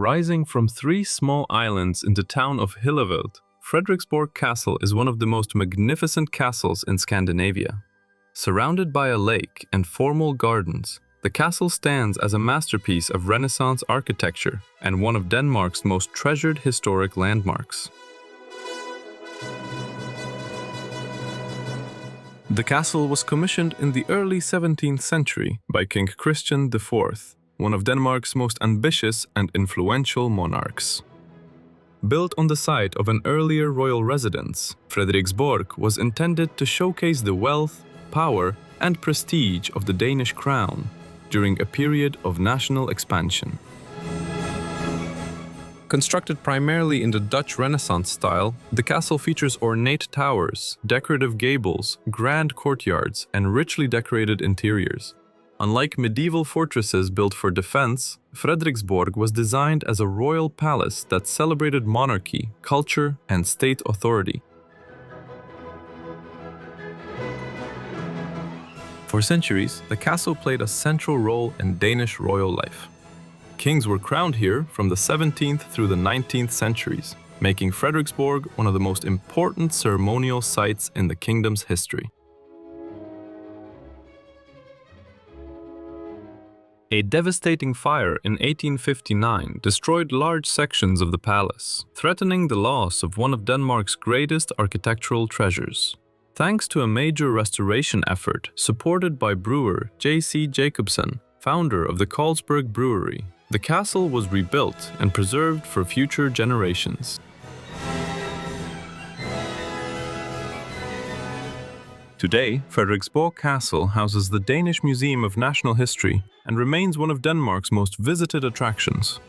Rising from three small islands in the town of Hillerød, Frederiksborg Castle is one of the most magnificent castles in Scandinavia. Surrounded by a lake and formal gardens, the castle stands as a masterpiece of Renaissance architecture and one of Denmark's most treasured historic landmarks. The castle was commissioned in the early 17th century by King Christian IV, one of Denmark's most ambitious and influential monarchs. Built on the site of an earlier royal residence, Frederiksborg was intended to showcase the wealth, power, and prestige of the Danish crown during a period of national expansion. Constructed primarily in the Dutch Renaissance style, the castle features ornate towers, decorative gables, grand courtyards, and richly decorated interiors. Unlike medieval fortresses built for defense, Frederiksborg was designed as a royal palace that celebrated monarchy, culture, and state authority. For centuries, the castle played a central role in Danish royal life. Kings were crowned here from the 17th through the 19th centuries, making Frederiksborg one of the most important ceremonial sites in the kingdom's history. A devastating fire in 1859 destroyed large sections of the palace, threatening the loss of one of Denmark's greatest architectural treasures. Thanks to a major restoration effort supported by brewer J.C. Jacobsen, founder of the Carlsberg Brewery, the castle was rebuilt and preserved for future generations. Today, Frederiksborg Castle houses the Danish Museum of National History and remains one of Denmark's most visited attractions.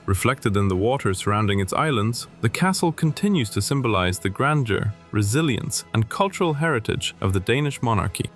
Reflected in the water surrounding its islands, the castle continues to symbolize the grandeur, resilience, and cultural heritage of the Danish monarchy.